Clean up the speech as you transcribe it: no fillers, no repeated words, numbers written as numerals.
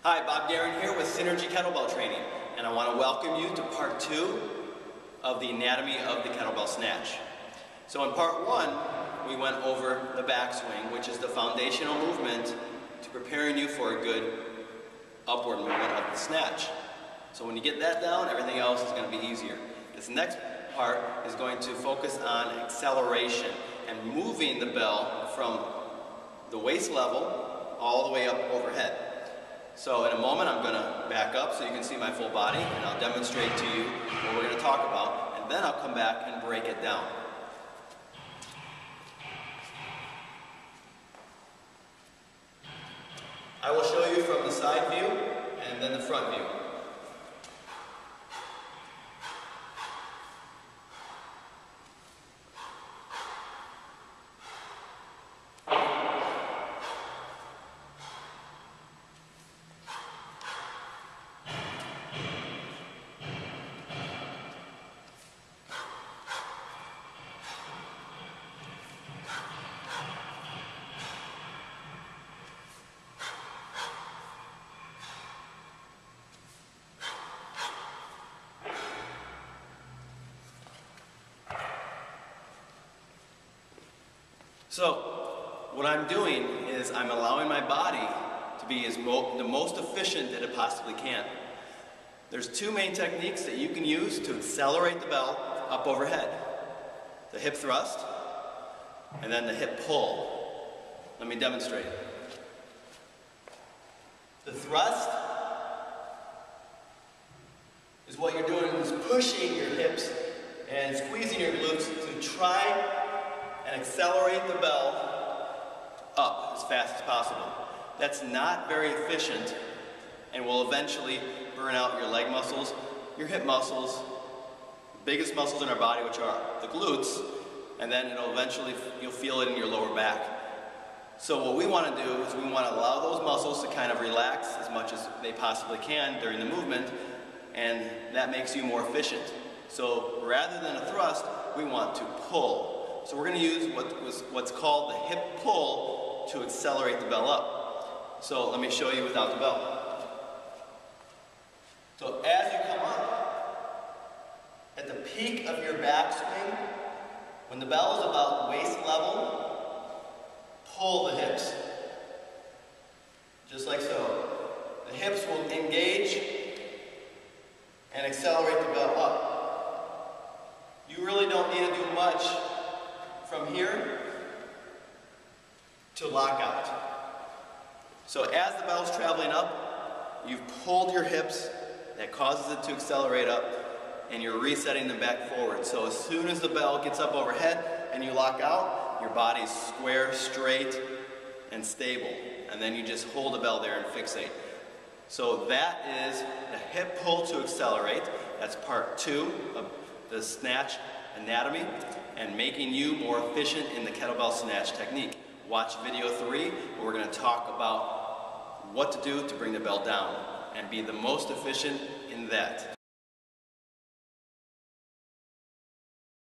Hi, Bob Darren here with Synergy Kettlebell Training, and I want to welcome you to part 2 of the anatomy of the kettlebell snatch. So in part 1, we went over the backswing, which is the foundational movement to preparing you for a good upward movement of the snatch. So when you get that down, everything else is going to be easier. This next part is going to focus on acceleration and moving the bell from the waist level all the way up overhead. So in a moment I'm going to back up so you can see my full body, and I'll demonstrate to you what we're going to talk about, and then I'll come back and break it down. I will show you from the side view and then the front view. So, what I'm doing is I'm allowing my body to be the most efficient that it possibly can. There's two main techniques that you can use to accelerate the bell up overhead. The hip thrust, and then the hip pull. Let me demonstrate. The thrust is what you're doing is pushing your hips and squeezing your glutes to try and accelerate the bell up as fast as possible. That's not very efficient and will eventually burn out your leg muscles, your hip muscles, the biggest muscles in our body, which are the glutes, and then you'll feel it in your lower back. So what we want to do is we want to allow those muscles to kind of relax as much as they possibly can during the movement, and that makes you more efficient. So rather than a thrust, we want to pull. So we're going to use what's called the hip pull to accelerate the bell up. So let me show you without the bell. So as you come up, at the peak of your backswing, when the bell is about waist level, pull the hips. Just like so. The hips will engage and accelerate the bell up. You really don't need to do much from here to lockout. So as the bell's traveling up, you've pulled your hips, that causes it to accelerate up, and you're resetting them back forward. So as soon as the bell gets up overhead and you lock out, your body's square, straight, and stable. And then you just hold the bell there and fixate. So that is the hip pull to accelerate. That's part 2 of the snatch anatomy and making you more efficient in the kettlebell snatch technique. Watch video 3 where we're going to talk about what to do to bring the bell down and be the most efficient in that.